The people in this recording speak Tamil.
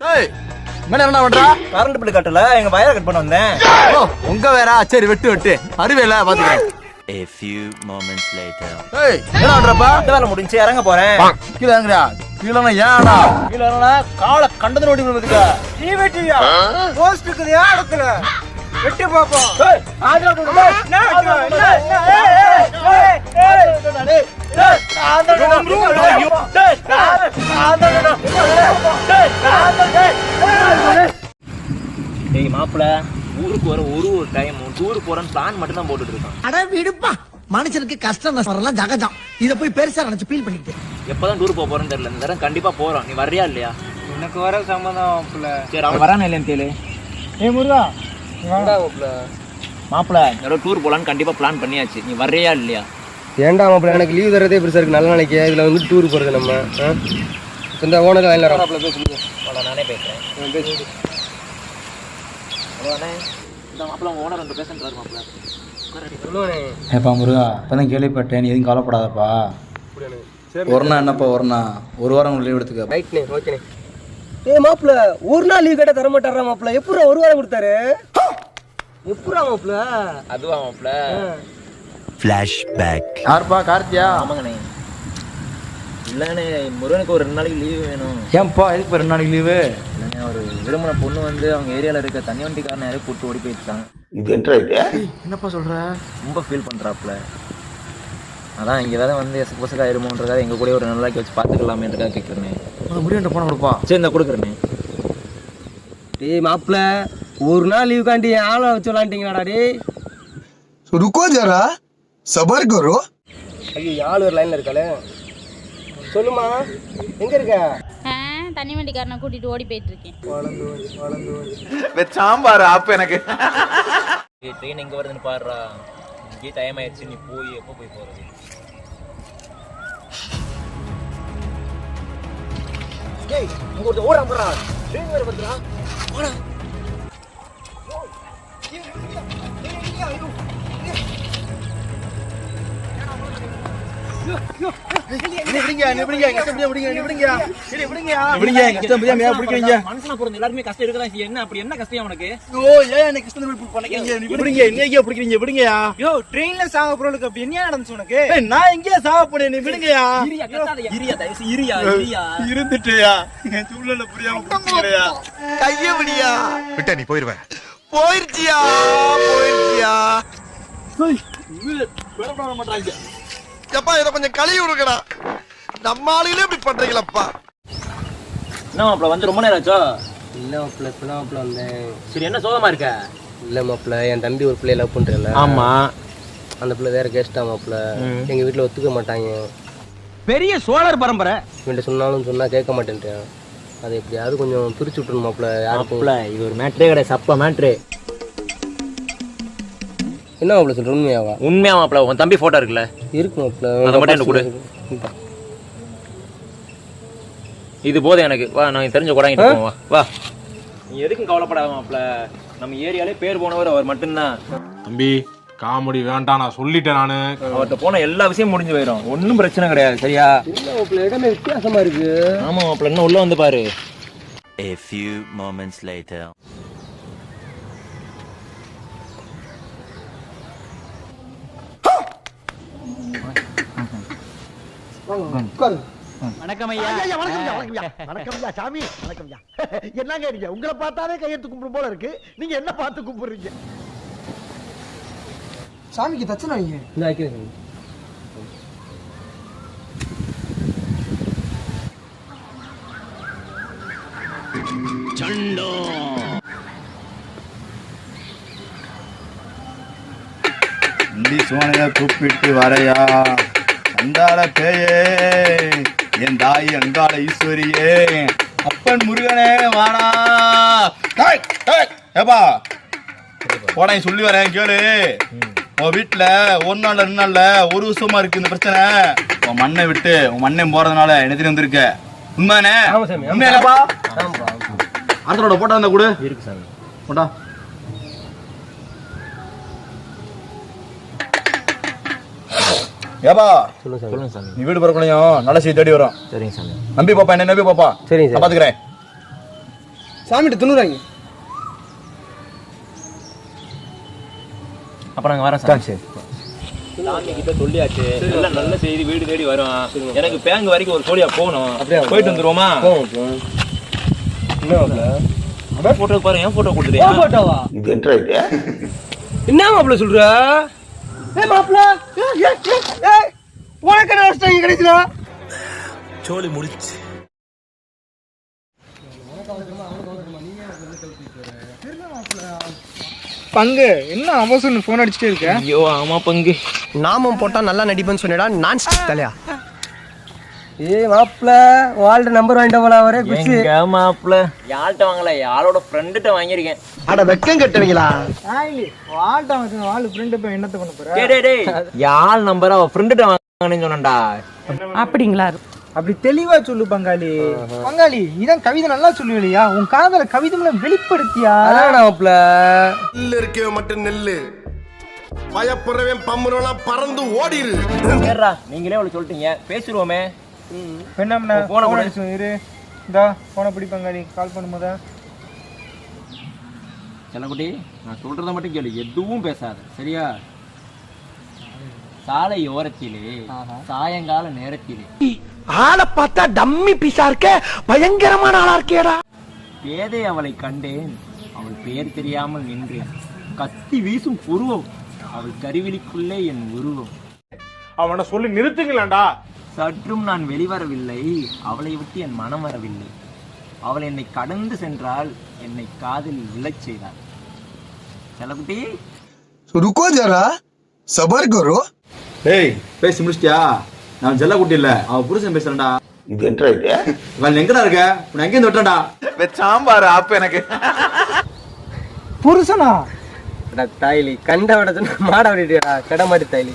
என்ன பண்றா? கரண்ட் பில் கட்டல, எங்க வயரை கட் பண்ண வந்தேன். ஓ உங்க வேற, சரி வெட்டு அருவேல பாத்துக்கிறேன். A few moments later. ஏய் என்ன பண்றப்பா? இந்த வேலை முடிஞ்சு இறங்க போறேன். கீழ இறங்குறா. கீழனா ஏன்டா? கீழ இறங்கனா காலை கண்டது நோட்டி விடுறதுக்கு. நீ வெட்டியா? போஸ்ட் இருக்குறியா இடத்துல? வெட்டி பாப்போம். ஏய் ஆந்திரா போடு. என்ன வெட்டுற? ஏய் மாப்பிள, ஊருக்கு வர ஒரு டைம் டூர் போறேன்னு பிளான் மட்டும் தான் போட்டுட்டு இருக்கான். அட விடுப்பா, மனுஷனுக்கு கஷ்டம் வரலாம் ஜகஜம். இத போய் பெருசா நினைச்சு ஃபீல் பண்ணிட்டு எப்பதான் டூர் போறேன்னு தெரியல. இந்த தடவை கண்டிப்பா போறோம். நீ வர்றியா இல்லையா? எனக்கு வர சம்மதம். சரி அவன் வரானே இல்லைன்னு கேளு. ஏய் முருகா, மாப்பிள யாரோ டூர் போலான்னு கண்டிப்பா பிளான் பண்ணியாச்சு. நீ வர்றியா இல்லையா? ஏன்டா மாப்பிள்ள, எனக்கு லீவ் தரதே பெருசா இருக்கு. நல்ல நாளைக்கு இதுல வந்து டூர் போறது நம்ம. இந்த ஓனர் லைன்ல நானே பேசுறேன். இந்த மாப்பிள ஓனர் வந்து பேசுறாரு. மாப்பிள ஏப்பா முருகா, இப்போதான் கேள்விப்பட்டேன். நீ எதுவும் கவலைப்படாதப்பா. ஒரு நாள் என்னப்பா, ஒரு வாரம் லீவ் எடுத்துக்க. ரைட்ண்ணே, ஓகேண்ணே. ஏய் மாப்பிள்ள, ஒரு நாள் லீவ் கேட்டா தர மாட்டாரா மாப்பிள்ள? எப்படா ஒரு வாரம் கொடுத்தாரு? எப்படா மாப்பிள்ள? அதுவா மாப்பிள? Flashback. யாருப்பா? கார்த்தியா? ஆமாங்கண்ணே. இல்லண்ணே, முருகனுக்கு ஒரு 2 நாளைக்கு லீவு வேணும். ஏன்பா எதுக்கு 2 நாளைக்கு லீவு? இல்லண்ணே, ஒரு விரும்பின பொண்ணு வந்து அவங்க ஏரியாவில் இருக்க தண்ணி வண்டிக்காரன் யாரையும் கூப்பிட்டு ஓடி போயிடுச்சாங்க. என்னப்பா சொல்ற? ரொம்ப ஃபீல் பண்ணுறாப்புல. அதான் இங்கே ஏதாவது வந்து எசப்பசக்க ஆயிருமோன்றதாக எங்கள் கூட ஒரு நாளைக்கு வச்சு பார்த்துக்கலாமேன்றதாக கேட்குறேண்ணே. முருகன் போன கொடுப்பா. சரி இந்த கொடுக்குறேண்ணே. டேய் மாப்பிள்ள, ஒரு நாள் லீவ் காண்டி ஆளை வச்சு விளாண்டிங்களாடா டேய். रुको जरा सबर करो. ஐயோ, ஆள் ஒரு லைன்ல இருக்காளே. சொல்லுமா, எங்க இருக்க? தண்ணி வண்டிக்காரனை கூட்டிட்டு ஓடி போயிட்டு இருக்கேன். சாம்பார் ஆப்பு எனக்கு. ட்ரெயின் எங்கே வருதுன்னு பாடுறா. இங்கே டைம் ஆயிடுச்சு. நீ போய் எப்போ போய் போகிறது? டேய் இங்க ஒரு ஓட போறா. ட்ரெயின் வர வந்துடா. ஓடா. மனுஷனா பிறந்த எல்லாருமே கஷ்டம் இருக்குதான். என்ன அப்படி என்ன கஷ்டம் உனக்கு? யோ, ட்ரெயின்ல சாக போறதுக்கு அப்படி என்ன நடந்துச்சு உனக்கு? நான் எங்கேயா சாக போறேன், நீ விடுங்கயா. இருந்துட்டியா? சூழல புரியாம புடிச்சியா? கைய விடியா? விட்ட நீ போயிருவேன். போயிருச்சியா? எப்பா இத கொஞ்சம் கழுவி விடுங்கடா. நம்ம ஆளுகளே இப்படி பண்றீங்களப்பா. என்ன மாப்பிள வந்து ரொம்ப நேரம் ஆச்சோ? இல்ல மாப்பிள்ள, இப்பதான் மாப்பிள்ள வந்தேன். சரி என்ன சோகமா இருக்க? இல்ல மாப்பிள்ள, என் தம்பி ஒரு பிள்ளைய லவ் பண்றேன்ல. ஆமா. அந்த பிள்ளை வேற கேஸ்டா மாப்பிள்ள. எங்க வீட்டுல ஒத்துக்க மாட்டாங்க. பெரிய சோழர் பரம்பரை. இவன்ட்ட சொன்னாலும் சொன்னா கேட்க மாட்டேன்றான். அதை எப்படியாவது கொஞ்சம் பிரிச்சு விட்டுரும் மாப்பிள்ள. யாருக்கும் இது ஒரு மேட்ரே கிடையாது, சப்ப மேட்ரு. என்ன மாப்பிள்ள சொல்ற? உண்மையாவா? உண்மையா மாப்பிள? உன் தம்பி போட்டோ இருக்குல்ல? இருக்கு மாப்பிள்ள. அதை மட்டும் எனக்கு கொடு. இது போதும் எனக்கு. வா, நான் தெரிஞ்ச கொடாங்கிட்டு போவா. வா, நீ எதுக்கும் கவலைப்படாத மாப்பிள. நம்ம ஏரியாலே பேர் போனவர் அவர் மட்டும்தான். தம்பி காமெடி வேண்டாம், நான் சொல்லிட்டேன். நானு அவர்கிட்ட போன எல்லா விஷயம் முடிஞ்சு போயிடும். ஒன்றும் பிரச்சனை கிடையாது. சரியா? இல்ல மாப்பிள்ள, இடமே வித்தியாசமா இருக்கு. ஆமா மாப்பிள, இன்னும் உள்ள வந்து பாரு. A few moments later. வணக்கம் ஐயா. வணக்கம் சாமி. வணக்கம். என்னங்க நீங்க உங்களை பார்த்தாலே கையெழுத்து கும்பிடும் போல இருக்கு. நீங்க என்ன பார்த்து கும்பிடுறீங்க? சாமிக்கு தச்சனை வைங்க. இந்த வைக்கிறேன். Chando. இந்தி சோனையா கூப்பிட்டு வரையா. அங்காள பேயே, என் தாய் அங்காள ஈஸ்வரியே, அப்பன் முருகனே வாடா. ஏப்பா போடா, சொல்லி வரேன் கேளு. உன் வீட்டுல 1 நாள் 2 நாள்ல 1 வருஷமா இருக்கு இந்த பிரச்சனை. உன் மண்ணை விட்டு உன் மண்ணை போறதுனால என்ன தெரியும் வந்திருக்க. உண்மையானே? உண்மையானப்பா? அரசனோட போட்டா இருந்தா கூட இருக்கு சாமி. போட்டா. ஏப்பா சொல்லுங்க சாமி. நீ வீடு பிறக்கணையும் நல்ல செய்தி தேடி வரும். சரிங்க சாமி. நம்பி பாப்பா, என்ன நம்பி பாப்பா. சரிங்க சார். பாத்துக்கிறேன். சாமிகிட்ட துணுறாங்க. அப்ப நாங்க வரேன் சார். சரி. சாமி கிட்ட சொல்லியாச்சு. நல்ல செய்தி வீடு தேடி வரும். எனக்கு பேங்க் வரைக்கும் ஒரு கோடியா போகணும். போயிட்டு வந்துருவோமா? என்ன போட்டோ பாரு, என் போட்டோ கொடுத்துறியா? போட்டோவா? இது என்ன இது? என்ன மாப்பிள்ள சொல்ற? மாப்பிள்ள உனக்கு என்ன நஷ்டம் கிடைச்சா? சோலி முடிச்சு. பங்கு என்ன அவசரம் போன் அடிச்சுட்டே இருக்க? ஐயோ ஆமா பங்கு, நாமம் போட்டா நல்லா நடிப்பேன்னு சொன்னடா. நான் தலையா? மாப்பிள்ள வாழ்ற நம்பர் வாங்கிட்ட போல ஒரே குச்சி. மாப்பிள்ள யாழ்கிட்ட வாங்கல, யாரோட ஃப்ரெண்டுகிட்ட வாங்கியிருக்கேன். அட வெக்கம் கட்டுவீங்களா? வாழ்கிட்ட வாங்க, வாழ் ஃப்ரெண்டு போய் என்னத்த பண்ண போற? யாழ் நம்பர் அவ ஃப்ரெண்டுகிட்ட வாங்கன்னு சொன்னடா. அப்படிங்களா? அப்படி தெளிவா சொல்லு பங்காளி. பங்காளி இதான் கவிதை நல்லா சொல்லுவியா? உன் காதல கவிதை வெளிப்படுத்தியா? மாப்பிள்ள நெல்லு இருக்கவே மட்டும் நெல்லு பயப்படுறவன் பம்புறவெல்லாம் பறந்து ஓடிரு. நீங்களே அவளை சொல்லிட்டீங்க, பேசிடுவோமே. என்ன போன இரு, இந்தா போன பிடி பங்காளி. கால் பண்ணும்போதா செல்லக்குட்டி, நான் சொல்றத மட்டும் கேளு, எதுவும் பேசாத சரியா? சாலை ஓரத்திலே சாயங்கால நேரத்திலே ஆளை பார்த்தா டம்மி பீஸா இருக்க, பயங்கரமான ஆளா இருக்கேடா. பேதை அவளை கண்டேன், அவள் பெயர் தெரியாமல் நின்றேன். கத்தி வீசும் புருவம், அவள் கருவிழிக்குள்ளே என் உருவம். அவனை சொல்லி நிறுத்துங்களேன்டா. சற்றும் நான் வெளிவரவில்லை, அவளை விட்டு என் மனம் வரவில்லை. அவள் என்னை கடந்து சென்றால் என்னை காதலில் விழச் செய்தாள். செல்லக்குட்டி ருக்கோ ஜரா, சபர் கரோ. டேய் பேசி முடிச்சிட்டியா? நான் செல்லக்குட்டி இல்ல, அவ புருஷன் பேசுறேன்டா. இது என்ன இது? இவன் எங்கடா இருக்க? உன்னை எங்க இருந்து விட்டடா? சாம்பார் அப்ப எனக்கு புருஷனா? தாய்லி கண்ட விட மாட விட்டுடா, கடை மாட்டி தாய்லி.